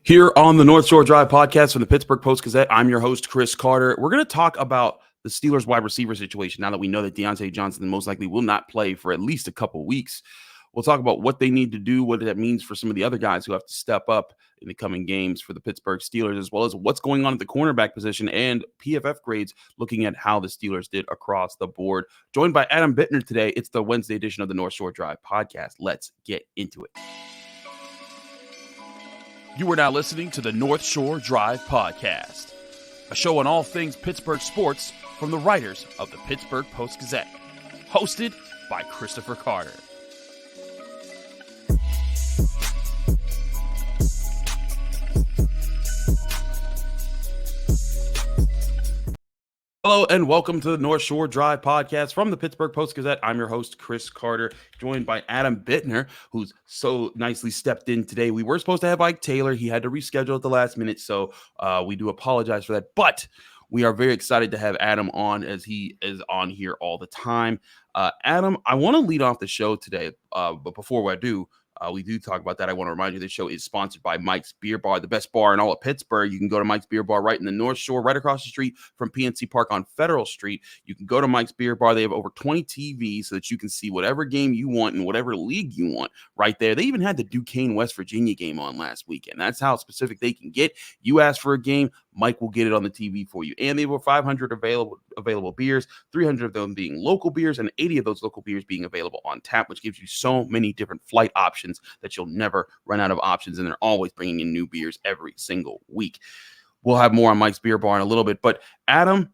Here on the North Shore Drive podcast from the Pittsburgh Post-Gazette, I'm your host, Chris Carter. We're going to talk about the Steelers wide receiver situation now that we know that Dionte Johnson most likely will not play for at least a couple weeks. We'll talk about what they need to do, what that means for some of the other guys who have to step up in the coming games for the Pittsburgh Steelers, as well as what's going on at the cornerback position and PFF grades, looking at how the Steelers did across the board. Joined by Adam Bittner today, it's the Wednesday edition of the North Shore Drive podcast. Let's get into it. You are now listening to the North Shore Drive podcast, a show on all things Pittsburgh sports from the writers of the Pittsburgh Post-Gazette, hosted by Christopher Carter. Hello and welcome to the North Shore Drive podcast from the Pittsburgh Post-Gazette. I'm your host, Chris Carter, joined by Adam Bittner, who's so nicely stepped in today. We were supposed to have Ike Taylor. He had to reschedule at the last minute, so we do apologize for that. But we are very excited to have Adam on, as he is on here all the time. Adam, I want to lead off the show today, but before I do, we do talk about that. I want to remind you this show is sponsored by Mike's Beer Bar, the best bar in all of Pittsburgh. You can go to Mike's Beer Bar right in the North Shore, right across the street from PNC Park on Federal Street. You can go to Mike's Beer Bar. They have over 20 TVs so that you can see whatever game you want and whatever league you want right there. They even had the Duquesne, West Virginia game on last weekend. That's how specific they can get. You ask for a game, Mike will get it on the TV for you. And they have 500 available beers, 300 of them being local beers, and 80 of those local beers being available on tap, which gives you so many different flight options that you'll never run out of options. And they're always bringing in new beers every single week. We'll have more on Mike's Beer Bar in a little bit. But Adam,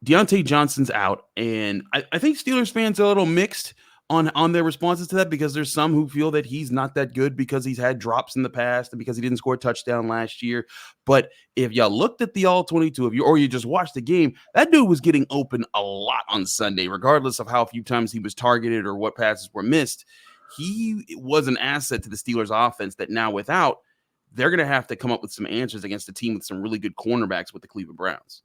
Dionte Johnson's out. And I think Steelers fans are a little mixed on their responses to that, because there's some who feel that he's not that good because he's had drops in the past and because he didn't score a touchdown last year. But if y'all looked at the all 22 of you, or you just watched the game, that dude was getting open a lot on Sunday, regardless of how few times he was targeted or what passes were missed. He was an asset to the Steelers offense that now without, they're going to have to come up with some answers against a team with some really good cornerbacks with the Cleveland Browns.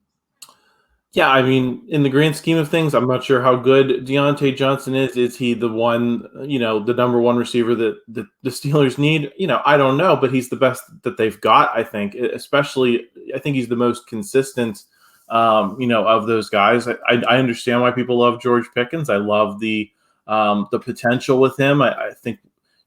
Yeah, I mean, in the grand scheme of things, I'm not sure how good Dionte Johnson is. Is he the one, the number one receiver that the Steelers need? I don't know, but he's the best that they've got, I think. Especially, I think he's the most consistent, of those guys. I understand why people love George Pickens. I love the potential with him. I think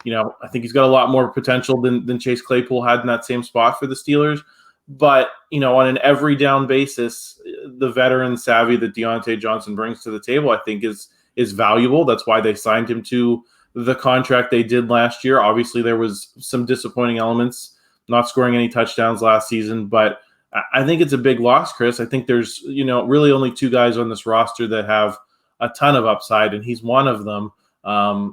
he's got a lot more potential than Chase Claypool had in that same spot for the Steelers. But, on an every down basis, the veteran savvy that Dionte Johnson brings to the table, I think is valuable. That's why they signed him to the contract they did last year. Obviously, there was some disappointing elements, not scoring any touchdowns last season, but I think it's a big loss, Chris. I think there's, really only two guys on this roster that have a ton of upside, and he's one of them.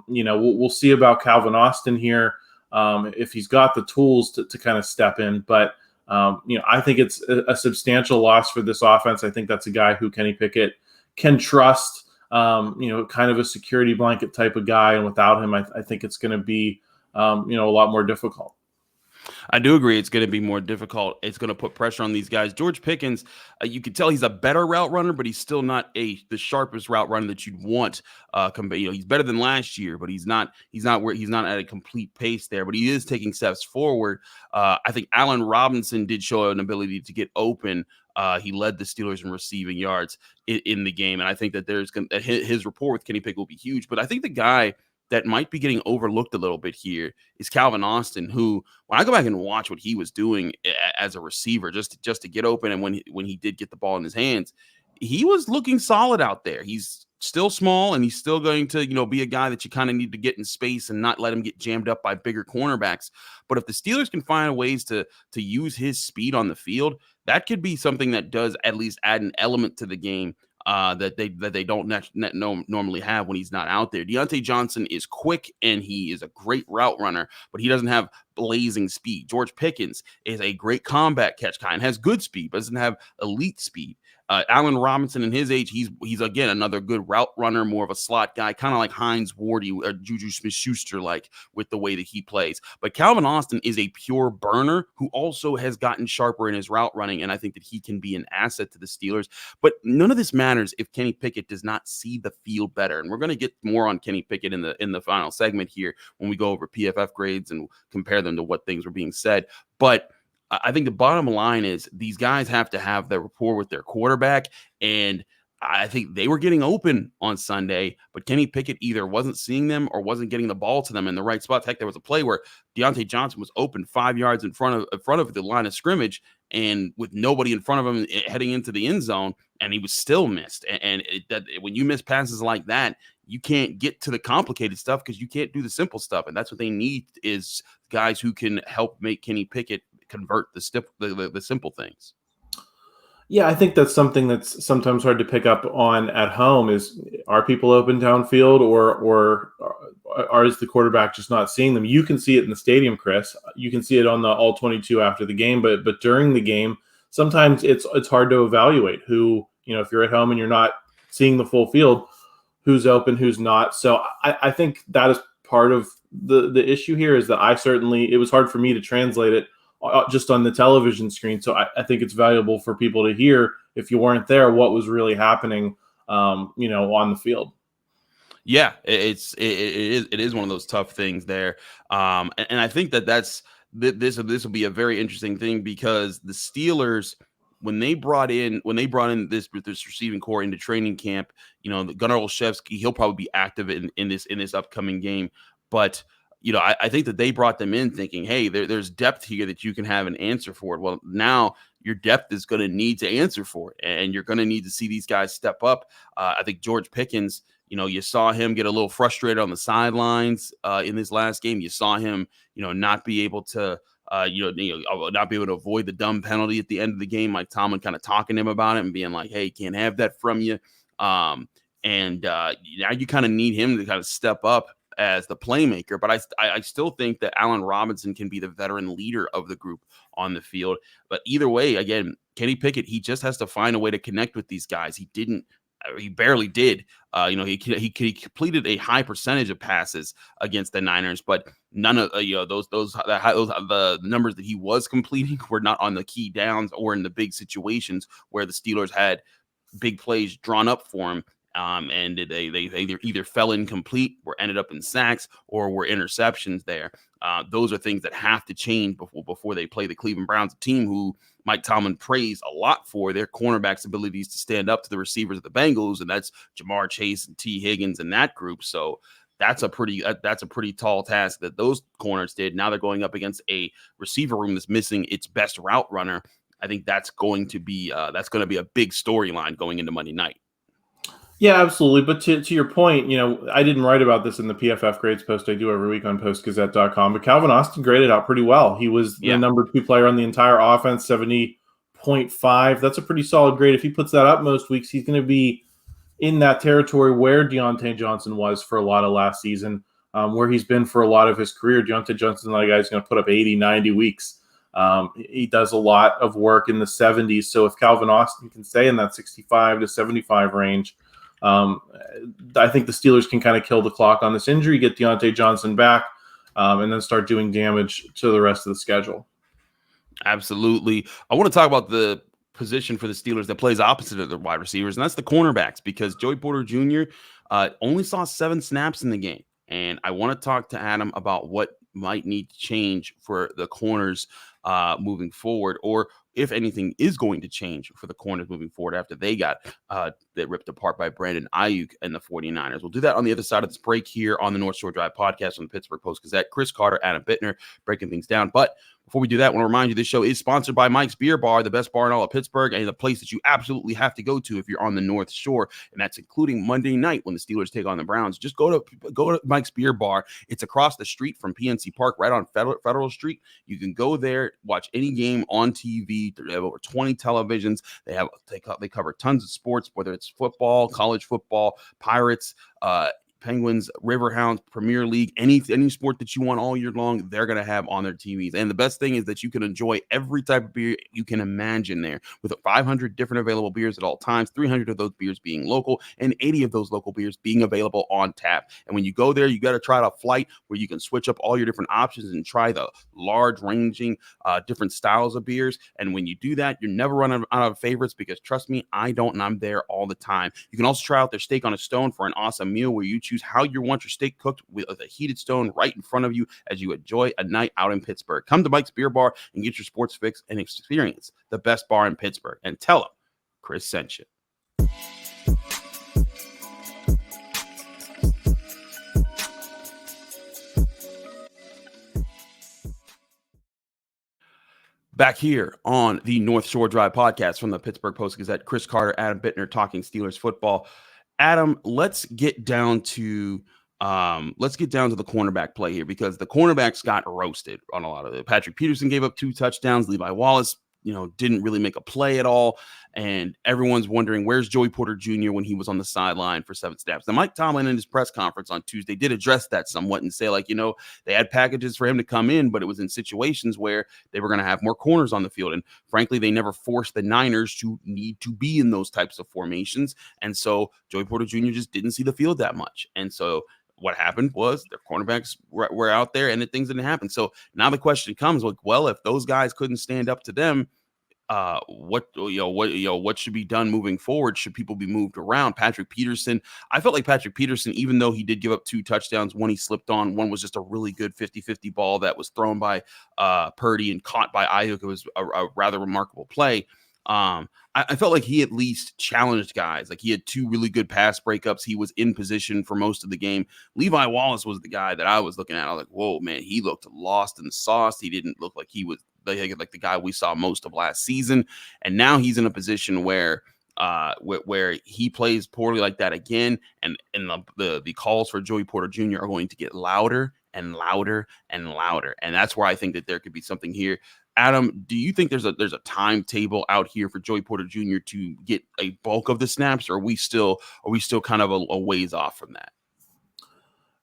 We'll see about Calvin Austin here, if he's got the tools to kind of step in, but I think it's a substantial loss for this offense. I think that's a guy who Kenny Pickett can trust, kind of a security blanket type of guy. And without him, I think it's going to be, a lot more difficult. I do agree it's going to be more difficult. It's going to put pressure on these guys. George Pickens, you can tell he's a better route runner, but he's still not the sharpest route runner that you'd want. He's better than last year, but he's not at a complete pace there. But he is taking steps forward. I think Allen Robinson did show an ability to get open. He led the Steelers in receiving yards in the game, and I think that his rapport with Kenny Pickett will be huge. But I think the guy that might be getting overlooked a little bit here is Calvin Austin, who, when I go back and watch what he was doing as a receiver, just to get open, and when he did get the ball in his hands, he was looking solid out there. He's still small, and he's still going to, be a guy that you kind of need to get in space and not let him get jammed up by bigger cornerbacks. But if the Steelers can find ways to use his speed on the field, that could be something that does at least add an element to the game that they don't normally have when he's not out there. Dionte Johnson is quick and he is a great route runner, but he doesn't have blazing speed. George Pickens is a great combat catch guy and has good speed, but doesn't have elite speed. Allen Robinson, in his age, he's again another good route runner, more of a slot guy, kind of like Hines Wardy or Juju Smith-Schuster, like with the way that he plays. But Calvin Austin is a pure burner who also has gotten sharper in his route running, and I think that he can be an asset to the Steelers. But none of this matters if Kenny Pickett does not see the field better. And we're going to get more on Kenny Pickett in the final segment here when we go over PFF grades and compare them to what things were being said. But I think the bottom line is these guys have to have the rapport with their quarterback, and I think they were getting open on Sunday, but Kenny Pickett either wasn't seeing them or wasn't getting the ball to them in the right spots. Heck, there was a play where Dionte Johnson was open 5 yards in front of the line of scrimmage, and with nobody in front of him heading into the end zone, and he was still missed. When you miss passes like that, you can't get to the complicated stuff because you can't do the simple stuff, and that's what they need is guys who can help make Kenny Pickett convert the simple things. Yeah, I think that's something that's sometimes hard to pick up on at home is, are people open downfield or is the quarterback just not seeing them? You can see it in the stadium, Chris. You can see it on the all 22 after the game, but during the game, sometimes it's hard to evaluate who, if you're at home and you're not seeing the full field, who's open, who's not. So I think that is part of the issue here is that it was hard for me to translate it just on the television screen. So I think it's valuable for people to hear, if you weren't there, what was really happening, on the field. Yeah, it is one of those tough things there. And I think this will be a very interesting thing because the Steelers, when they brought in this receiving core into training camp, the Gunnar Olszewski, he'll probably be active in this upcoming game. But I think that they brought them in thinking, hey, there's depth here that you can have an answer for it. Well, now your depth is going to need to answer for it, and you're going to need to see these guys step up. I think George Pickens, you saw him get a little frustrated on the sidelines in this last game. You saw him, not be able to, not be able to avoid the dumb penalty at the end of the game. Mike Tomlin kind of talking to him about it and being like, hey, can't have that from you. Now you kind of need him to kind of step up as the playmaker, but I still think that Allen Robinson can be the veteran leader of the group on the field. But either way, again, Kenny Pickett, he just has to find a way to connect with these guys. He barely did. He completed a high percentage of passes against the Niners, but none of the numbers that he was completing were not on the key downs or in the big situations where the Steelers had big plays drawn up for him. And they either fell incomplete or ended up in sacks or were interceptions there. Those are things that have to change before they play the Cleveland Browns, a team who Mike Tomlin praised a lot for their cornerbacks' abilities to stand up to the receivers of the Bengals, and that's Jamar Chase and T. Higgins and that group. So that's a pretty tall task that those corners did. Now they're going up against a receiver room that's missing its best route runner. I think that's going to be a big storyline going into Monday night. Yeah, absolutely. But to your point, I didn't write about this in the PFF grades post I do every week on Post-Gazette.com, but Calvin Austin graded out pretty well. He was the number 2 player on the entire offense, 70.5. That's a pretty solid grade. If he puts that up most weeks, he's going to be in that territory where Diontae Johnson was for a lot of last season, where he's been for a lot of his career. Diontae Johnson, a guy who's going to put up 80, 90 weeks. He does a lot of work in the 70s. So if Calvin Austin can stay in that 65 to 75 range, I think the Steelers can kind of kill the clock on this injury, get Diontae Johnson back, and then start doing damage to the rest of the schedule. Absolutely. I want to talk about the position for the Steelers that plays opposite of their wide receivers, and that's the cornerbacks, because Joey Porter Jr. Only saw 7 snaps in the game. And I want to talk to Adam about what might need to change for the corners moving forward, or if anything is going to change for the corners moving forward after they got ripped apart by Brandon Ayuk and the 49ers. We'll do that on the other side of this break here on the North Shore Drive podcast on the Pittsburgh Post-Gazette. Chris Carter, Adam Bittner breaking things down. But before we do that, I want to remind you this show is sponsored by Mike's Beer Bar, the best bar in all of Pittsburgh, and the place that you absolutely have to go to if you're on the North Shore, and that's including Monday night when the Steelers take on the Browns. Just go to Mike's Beer Bar. It's across the street from PNC Park, right on Federal Street. You can go there, watch any game on TV. They have over 20 televisions. They cover tons of sports, whether it's football, college football, Pirates, Penguins, Riverhounds, Premier League, any sport that you want all year long, they're going to have on their TVs. And the best thing is that you can enjoy every type of beer you can imagine there, with 500 different available beers at all times, 300 of those beers being local, and 80 of those local beers being available on tap. And when you go there, you got to try out a flight where you can switch up all your different options and try the large ranging different styles of beers. And when you do that, you're never running out of favorites, because trust me, I don't, and I'm there all the time. You can also try out their steak on a stone for an awesome meal where you choose choose how you want your steak cooked with a heated stone right in front of you as you enjoy a night out in Pittsburgh. Come to Mike's Beer Bar and get your sports fix and experience the best bar in Pittsburgh. And tell them Chris sent you. Back here on the North Shore Drive podcast from the Pittsburgh Post-Gazette, Chris Carter, Adam Bittner talking Steelers football. Adam, let's get down to the cornerback play here, because the cornerbacks got roasted on a lot of it. Patrick Peterson gave up 2 touchdowns. Levi Wallace, didn't really make a play at all. And everyone's wondering, where's Joey Porter Jr. when he was on the sideline for 7 snaps? Now, Mike Tomlin in his press conference on Tuesday did address that somewhat and say, they had packages for him to come in, but it was in situations where they were going to have more corners on the field. And frankly, they never forced the Niners to need to be in those types of formations. And so Joey Porter Jr. just didn't see the field that much. And so what happened was their cornerbacks were out there and things didn't happen. So now the question comes, if those guys couldn't stand up to them, what should be done moving forward? Should people be moved around? Patrick Peterson, I felt like Patrick Peterson, even though he did give up 2 touchdowns, one he slipped on, one was just a really good 50-50 ball that was thrown by Purdy and caught by Ayuk. It was a rather remarkable play. I felt like he at least challenged guys. Like, he had 2 really good pass breakups. He was in position for most of the game. Levi Wallace was the guy that I was looking at. I was like, whoa, man, he looked lost in the sauce. He didn't look like he was like the guy we saw most of last season. And now he's in a position where he plays poorly like that again. And the calls for Joey Porter Jr. are going to get louder and louder and louder. And that's where I think that there could be something here. Adam, do you think there's a timetable out here for Joey Porter Jr. to get a bulk of the snaps, or are we still kind of a ways off from that?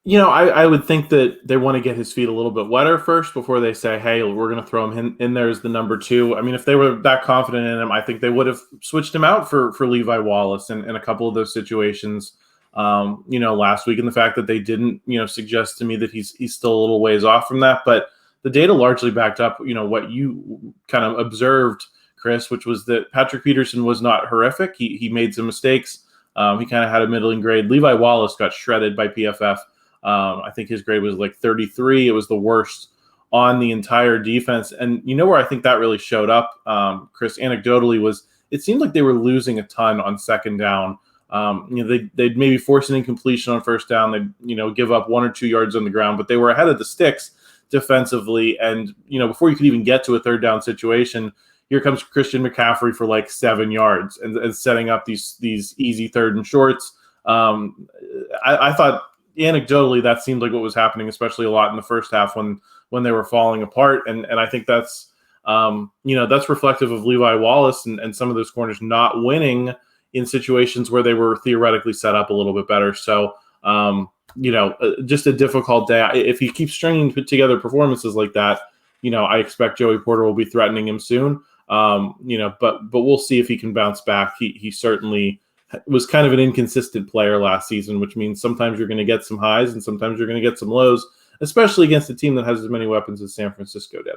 I would think that they want to get his feet a little bit wetter first before they say, hey, we're going to throw him in there as the number 2. I mean, if they were that confident in him, I think they would have switched him out for Levi Wallace in a couple of those situations, last week. And the fact that they didn't, suggest to me that he's still a little ways off from that. But the data largely backed up, what you kind of observed, Chris, which was that Patrick Peterson was not horrific. He made some mistakes. He kind of had a middling grade. Levi Wallace got shredded by PFF. I think his grade was like 33. It was the worst on the entire defense. And where I think that really showed up, Chris, anecdotally, was it seemed like they were losing a ton on second down. They'd maybe force an incompletion on first down. They'd, give up 1 or 2 yards on the ground, but they were ahead of the sticks defensively. And, before you could even get to a third down situation, here comes Christian McCaffrey for like 7 yards and setting up these easy 3rd and shorts. I thought anecdotally that seemed like what was happening, especially a lot in the first half when they were falling apart. And I think that's, that's reflective of Levi Wallace and some of those corners not winning in situations where they were theoretically set up a little bit better. So, just a difficult day. If he keeps stringing together performances like that, I expect Joey Porter will be threatening him soon. But we'll see if he can bounce back. He certainly was kind of an inconsistent player last season, which means sometimes you're going to get some highs and sometimes you're going to get some lows, especially against a team that has as many weapons as San Francisco did.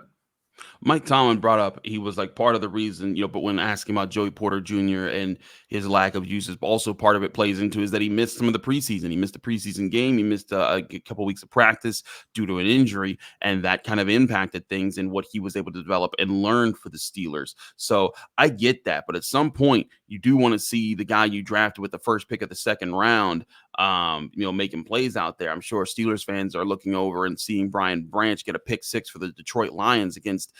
Mike Tomlin brought up, he was like part of the reason, but when asking about Joey Porter Jr. and his lack of uses, also part of it plays into is that he missed some of the preseason. He missed the preseason game. He missed a couple weeks of practice due to an injury, and that kind of impacted things and what he was able to develop and learn for the Steelers. So I get that, but at some point you do want to see the guy you drafted with the first pick of the second round, making plays out there. I'm sure Steelers fans are looking over and seeing Brian Branch get a pick 6 for the Detroit Lions against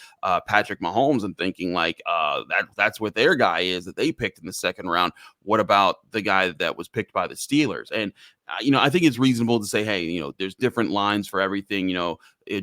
Patrick Mahomes and thinking that's what their guy is that they picked in the second round. What about the guy that was picked by the Steelers? And, I think it's reasonable to say, hey, there's different lines for everything.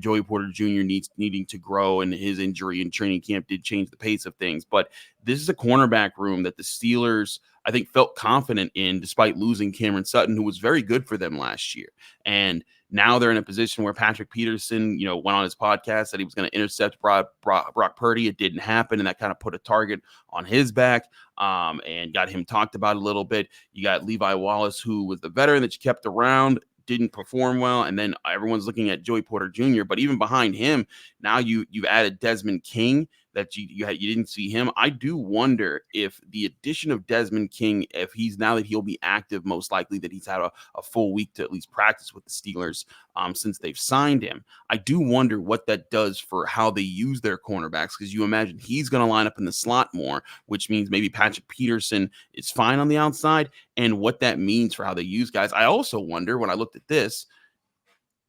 Joey Porter Jr. needing to grow, and his injury in training camp did change the pace of things. But this is a cornerback room that the Steelers, I think, felt confident in despite losing Cameron Sutton, who was very good for them last year. And now they're in a position where Patrick Peterson, went on his podcast that he was going to intercept Brock Purdy. It didn't happen, and that kind of put a target on his back and got him talked about a little bit. You got Levi Wallace, who was the veteran that you kept around, didn't perform well, and then everyone's looking at Joey Porter Jr. But even behind him, now you've added Desmond King that you didn't see him. I do wonder if the addition of Desmond King, if he's now that he'll be active, most likely that he's had a full week to at least practice with the Steelers since they've signed him. I do wonder what that does for how they use their cornerbacks, because you imagine he's going to line up in the slot more, which means maybe Patrick Peterson is fine on the outside, and what that means for how they use guys. I also wonder, when I looked at this,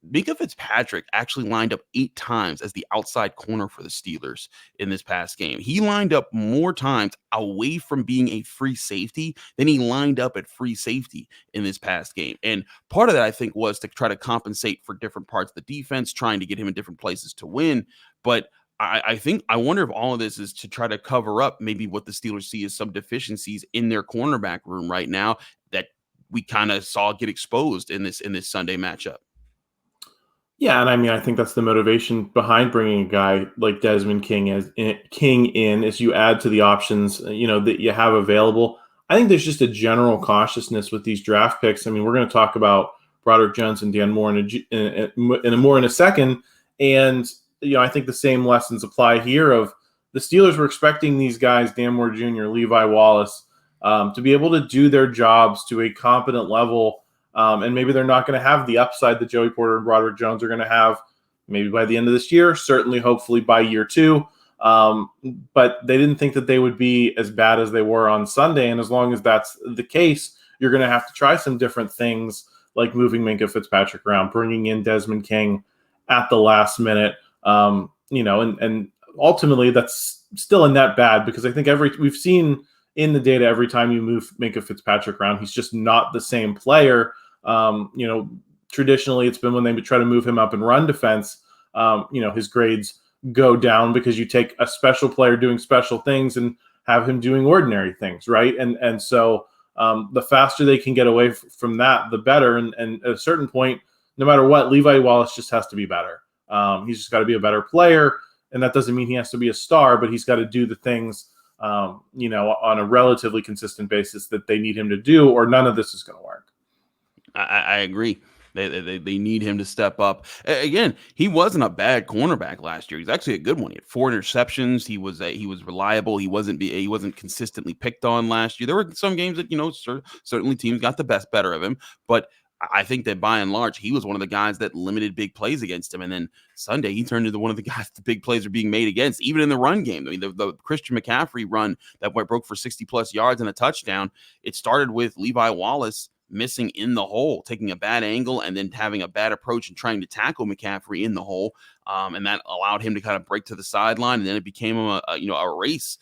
Minka Fitzpatrick actually lined up 8 times as the outside corner for the Steelers in this past game. He lined up more times away from being a free safety than he lined up at free safety in this past game. And part of that, I think, was to try to compensate for different parts of the defense, trying to get him in different places to win. But I wonder if all of this is to try to cover up maybe what the Steelers see as some deficiencies in their cornerback room right now that we kind of saw get exposed in this Sunday matchup. Yeah, and I mean, I think that's the motivation behind bringing a guy like Desmond King in, as you add to the options, that you have available. I think there's just a general cautiousness with these draft picks. I mean, we're going to talk about Broderick Jones and Dan Moore in a second, and I think the same lessons apply here. Of the Steelers were expecting these guys, Dan Moore Jr., Levi Wallace, to be able to do their jobs to a competent level. And maybe they're not going to have the upside that Joey Porter and Broderick Jones are going to have maybe by the end of this year, certainly hopefully by year 2. But they didn't think that they would be as bad as they were on Sunday. And as long as that's the case, you're going to have to try some different things, like moving Minka Fitzpatrick around, bringing in Desmond King at the last minute. And ultimately that's still a net bad, because I think we've seen in the data, every time you move Minka Fitzpatrick around, he's just not the same player. Traditionally, it's been when they try to move him up in run defense, his grades go down because you take a special player doing special things and have him doing ordinary things, right? And so the faster they can get away from that, the better. And at a certain point, no matter what, Levi Wallace just has to be better. He's just got to be a better player, and that doesn't mean he has to be a star, but he's got to do the things on a relatively consistent basis that they need him to do, or none of this is going to work. I agree. They need him to step up. Again, he wasn't a bad cornerback last year. He's actually a good one. He had 4 interceptions. He was reliable. He wasn't consistently picked on last year. There were some games that certainly teams got the better of him, but I think that by and large, he was one of the guys that limited big plays against him. And then Sunday, he turned into one of the guys the big plays are being made against, even in the run game. I mean, the Christian McCaffrey run that broke for 60-plus yards and a touchdown, it started with Levi Wallace missing in the hole, taking a bad angle and then having a bad approach and trying to tackle McCaffrey in the hole. And that allowed him to kind of break to the sideline. And then it became a race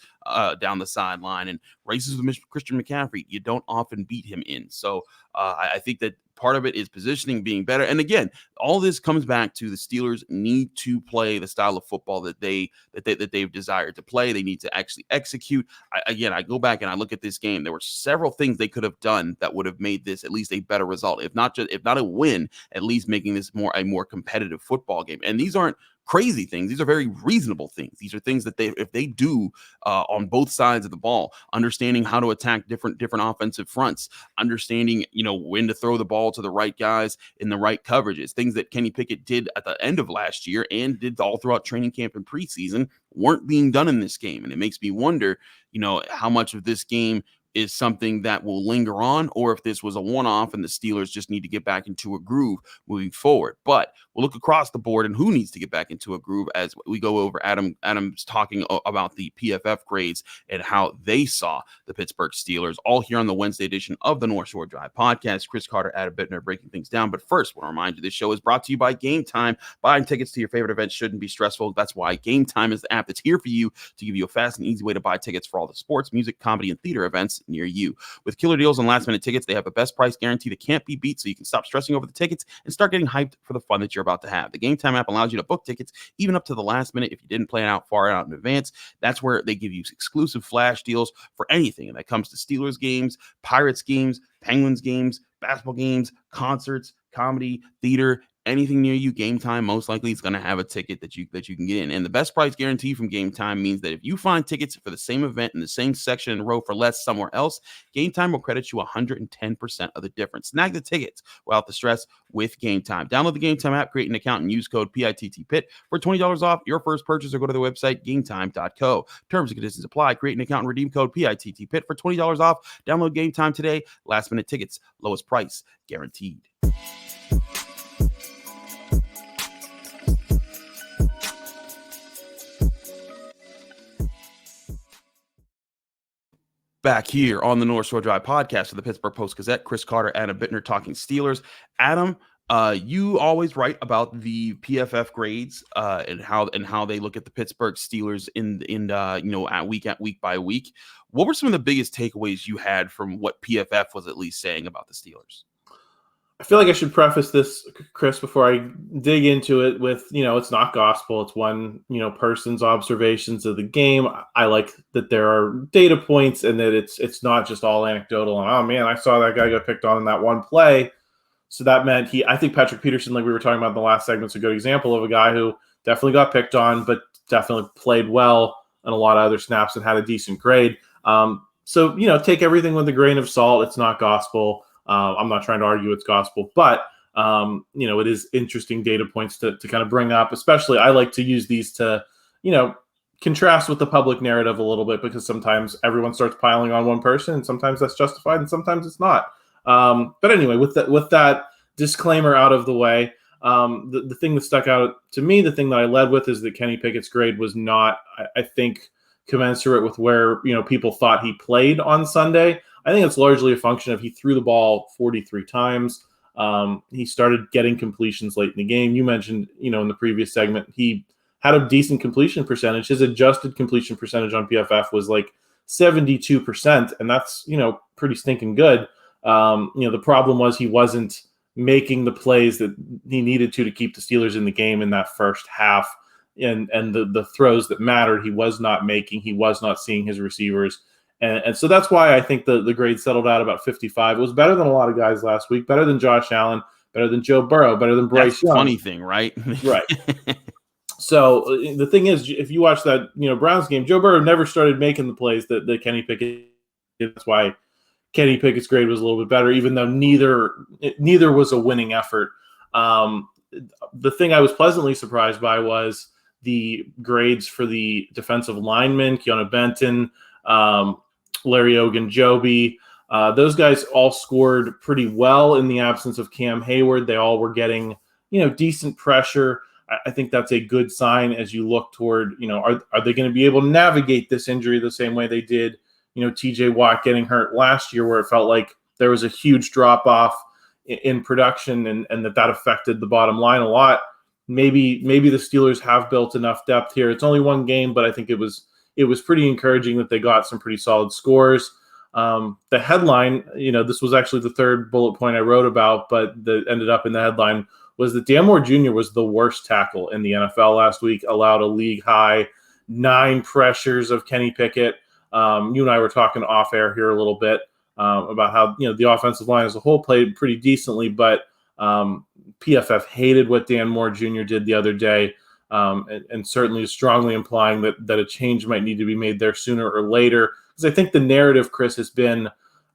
down the sideline. And races with Christian McCaffrey, you don't often beat him in. So I think that part of it is positioning being better. And again, all this comes back to the Steelers need to play the style of football that they've desired to play. They need to actually execute. I go back and I look at this game. There were several things they could have done that would have made this at least a better result. If not a win, at least making this a more competitive football game. And these aren't crazy things. These are very reasonable things. These are things that if they do on both sides of the ball, understanding how to attack different offensive fronts, understanding when to throw the ball to the right guys in the right coverages, things that Kenny Pickett did at the end of last year and did all throughout training camp and preseason, weren't being done in this game. And it makes me wonder, how much of this game is something that will linger on, or if this was a one-off and the Steelers just need to get back into a groove moving forward. But we'll look across the board and who needs to get back into a groove as we go over Adam's talking about the PFF grades and how they saw the Pittsburgh Steelers, all here on the Wednesday edition of the North Shore Drive podcast. Chris Carter, Adam Bittner breaking things down. But first, I want to remind you this show is brought to you by Game Time. Buying tickets to your favorite events shouldn't be stressful. That's why Game Time is the app that's here for you to give you a fast and easy way to buy tickets for all the sports, music, comedy, and theater events near you. With killer deals on last-minute tickets, they have a best price guarantee that can't be beat, so you can stop stressing over the tickets and start getting hyped for the fun that you're about to have. The Game Time app allows you to book tickets even up to the last minute if you didn't plan out far out in advance. That's where they give you exclusive flash deals for anything, and that comes to Steelers games, Pirates games, Penguins games, basketball games, concerts, comedy, theater, anything near you, Game Time most likely is going to have a ticket that you can get in. And the best price guarantee from Game Time means that if you find tickets for the same event in the same section in a row for less somewhere else, Game Time will credit you 110% of the difference. Snag the tickets without the stress with Game Time. Download the Game Time app, create an account, and use code PITTPIT for $20 off your first purchase, or go to the website gametime.co. Terms and conditions apply. Create an account and redeem code PITTPIT for $20 off. Download Game Time today. Last minute tickets, lowest price guaranteed. Back here on the North Shore Drive podcast of the Pittsburgh Post-Gazette, Chris Carter, Adam Bittner talking Steelers. Adam, you always write about the PFF grades and how they look at the Pittsburgh Steelers at week by week. What were some of the biggest takeaways you had from what PFF was at least saying about the Steelers? I feel like I should preface this, Chris, before I dig into it with, it's not gospel. It's one, person's observations of the game. I like that there are data points and that it's not just all anecdotal. And, oh, man, I saw that guy got picked on in that one play. So that meant I think Patrick Peterson, like we were talking about in the last segment, is a good example of a guy who definitely got picked on, but definitely played well in a lot of other snaps and had a decent grade. So, take everything with a grain of salt. It's not gospel. I'm not trying to argue it's gospel, but, it is interesting data points to kind of bring up. Especially, I like to use these to, contrast with the public narrative a little bit, because sometimes everyone starts piling on one person, and sometimes that's justified, and sometimes it's not. But anyway, with that disclaimer out of the way, the thing that stuck out to me, the thing that I led with, is that Kenny Pickett's grade was not, I think, commensurate with where people thought he played on Sunday. I think it's largely a function of he threw the ball 43 times. He started getting completions late in the game. You mentioned, in the previous segment, he had a decent completion percentage. His adjusted completion percentage on PFF was like 72%, and that's, pretty stinking good. The problem was he wasn't making the plays that he needed to keep the Steelers in the game in that first half. And the throws that mattered, he was not making. He was not seeing his receivers. And so that's why I think the grade settled out about 55. It was better than a lot of guys last week, better than Josh Allen, better than Joe Burrow, better than Bryce Young. Funny thing, right? Right. So the thing is, if you watch that Browns game, Joe Burrow never started making the plays that Kenny Pickett did. That's why Kenny Pickett's grade was a little bit better, even though neither was a winning effort. The thing I was pleasantly surprised by was the grades for the defensive linemen, Keanu Benton, Larry Ogunjobi. Those guys all scored pretty well in the absence of Cam Hayward. They all were getting, decent pressure. I think that's a good sign as you look toward, are they going to be able to navigate this injury the same way they did, TJ Watt getting hurt last year, where it felt like there was a huge drop off in production and that affected the bottom line a lot. Maybe the Steelers have built enough depth here. It's only one game, but I think it was pretty encouraging that they got some pretty solid scores. The headline, this was actually the third bullet point I wrote about, but that ended up in the headline, was that Dan Moore Jr. was the worst tackle in the NFL last week, allowed a league high 9 pressures of Kenny Pickett. You and I were talking off air here a little bit about how, the offensive line as a whole played pretty decently, but PFF hated what Dan Moore Jr. did the other day. And certainly is strongly implying that a change might need to be made there sooner or later. Because I think the narrative, Chris, has been,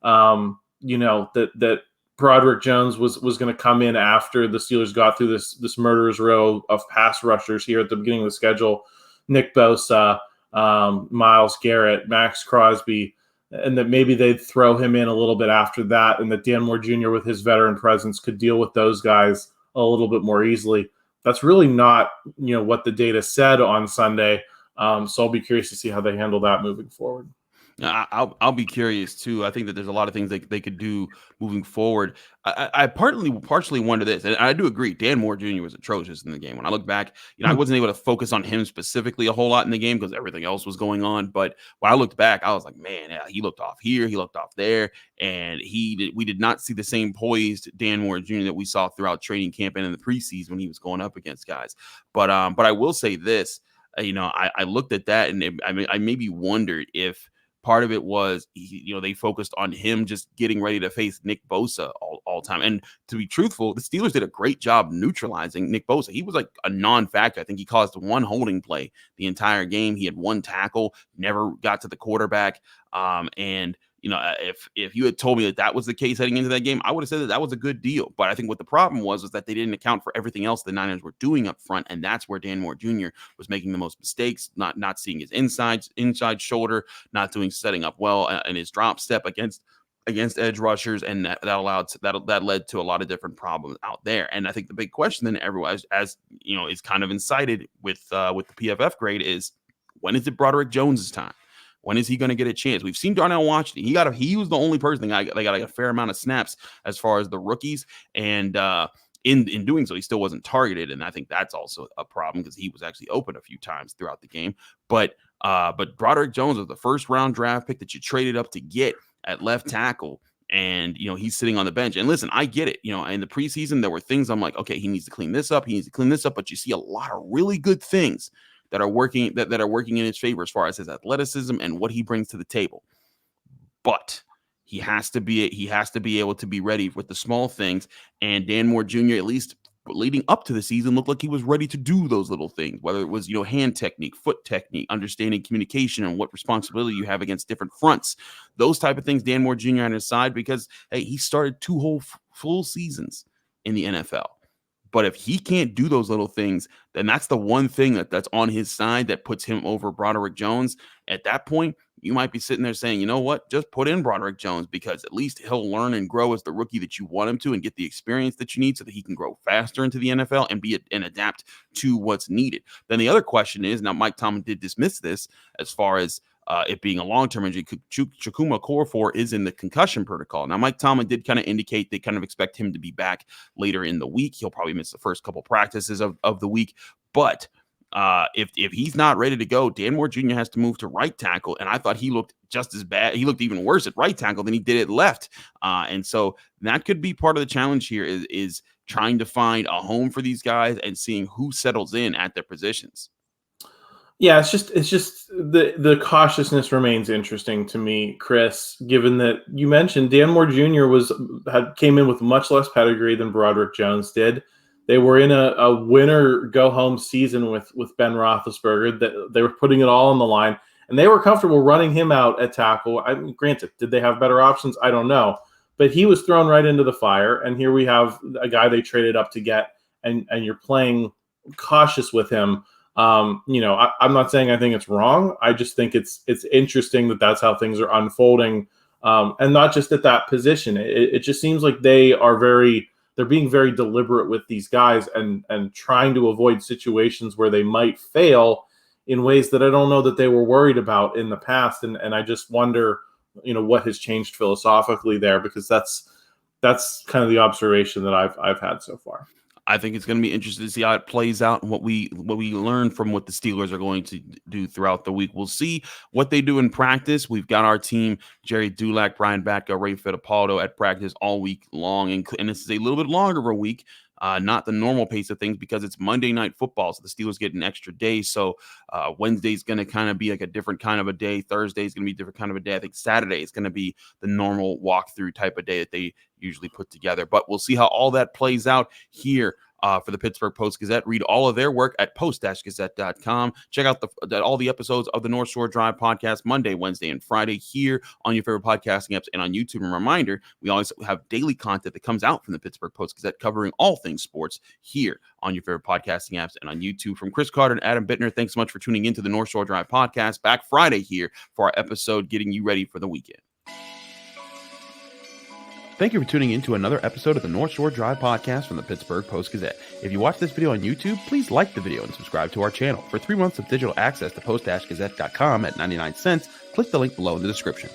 that Broderick Jones was going to come in after the Steelers got through this murderer's row of pass rushers here at the beginning of the schedule. Nick Bosa, Myles Garrett, Max Crosby, and that maybe they'd throw him in a little bit after that, and that Dan Moore Jr. with his veteran presence could deal with those guys a little bit more easily. That's really not, what the data said on Sunday. So I'll be curious to see how they handle that moving forward. I'll be curious too. I think that there's a lot of things they could do moving forward. I partially wonder this, and I do agree. Dan Moore Jr. was atrocious in the game. When I look back, I wasn't able to focus on him specifically a whole lot in the game because everything else was going on. But when I looked back, I was like, man, yeah, he looked off here, he looked off there, and we did not see the same poised Dan Moore Jr. that we saw throughout training camp and in the preseason when he was going up against guys. But I will say this. I looked at that and I maybe wondered if part of it was, they focused on him just getting ready to face Nick Bosa all time. And to be truthful, the Steelers did a great job neutralizing Nick Bosa. He was like a non-factor. I think he caused one holding play the entire game. He had one tackle, never got to the quarterback. And if you had told me that was the case heading into that game, I would have said that was a good deal. But I think what the problem was that they didn't account for everything else the Niners were doing up front, and that's where Dan Moore Jr. was making the most mistakes, not seeing his inside shoulder, not setting up well in his drop step against edge rushers, and that led to a lot of different problems out there. And I think the big question then everyone, as is kind of incited with the PFF grade, is when is it Broderick Jones's time? When is he going to get a chance? We've seen Darnell Washington. He was the only person they got like a fair amount of snaps as far as the rookies, and in doing so, he still wasn't targeted, and I think that's also a problem because he was actually open a few times throughout the game. But Broderick Jones was the first round draft pick that you traded up to get at left tackle, and he's sitting on the bench. And listen, I get it. In the preseason, there were things I'm like, okay, he needs to clean this up. But you see a lot of really good things that are working in his favor as far as his athleticism and what he brings to the table. But he has to be able to be ready with the small things. And Dan Moore Jr., at least leading up to the season, looked like he was ready to do those little things, whether it was hand technique, foot technique, understanding communication and what responsibility you have against different fronts. Those type of things Dan Moore Jr. on his side, because hey, he started 2 whole full seasons in the NFL. But if he can't do those little things, then that's the one thing that's on his side that puts him over Broderick Jones. At that point, you might be sitting there saying, you know what, just put in Broderick Jones, because at least he'll learn and grow as the rookie that you want him to and get the experience that you need so that he can grow faster into the NFL and adapt to what's needed. Then the other question is, now Mike Tomlin did dismiss this as far as it being a long-term injury. Chukwuma Okorafor is in the concussion protocol. Now, Mike Tomlin did kind of indicate they kind of expect him to be back later in the week. He'll probably miss the first couple practices of the week. But if he's not ready to go, Dan Moore Jr. has to move to right tackle. And I thought he looked just as bad. He looked even worse at right tackle than he did at left. And so that could be part of the challenge here is trying to find a home for these guys and seeing who settles in at their positions. Yeah, it's just the cautiousness remains interesting to me, Chris, given that you mentioned Dan Moore Jr. came in with much less pedigree than Broderick Jones did. They were in a winner go home season with Ben Roethlisberger, that they were putting it all on the line, and they were comfortable running him out at tackle. I mean, granted, did they have better options? I don't know, but he was thrown right into the fire. And here we have a guy they traded up to get, and you're playing cautious with him. I'm not saying I think it's wrong. I just think it's interesting that that's how things are unfolding, and not just at that position. It just seems like they're being very deliberate with these guys and trying to avoid situations where they might fail in ways that I don't know that they were worried about in the past. And I just wonder, what has changed philosophically there, because that's kind of the observation that I've had so far. I think it's going to be interesting to see how it plays out and what we learn from what the Steelers are going to do throughout the week. We'll see what they do in practice. We've got our team, Jerry Dulac, Brian Batka, Ray Fittipaldo at practice all week long. And this is a little bit longer of a week, not the normal pace of things, because it's Monday Night Football, so the Steelers get an extra day. So Wednesday's going to kind of be like a different kind of a day. Thursday's going to be a different kind of a day. I think Saturday is going to be the normal walkthrough type of day that they usually put together. But we'll see how all that plays out here for the Pittsburgh Post-Gazette. Read all of their work at post-gazette.com. Check out all the episodes of the North Shore Drive podcast Monday, Wednesday, and Friday here on your favorite podcasting apps and on YouTube. And reminder, we always have daily content that comes out from the Pittsburgh Post-Gazette covering all things sports here on your favorite podcasting apps and on YouTube. From Chris Carter and Adam Bittner, thanks so much for tuning into the North Shore Drive podcast. Back Friday here for our episode getting you ready for the weekend. Thank you for tuning in to another episode of the North Shore Drive podcast from the Pittsburgh Post-Gazette. If you watch this video on YouTube, please like the video and subscribe to our channel. For 3 months of digital access to post-gazette.com at 99 cents, click the link below in the description.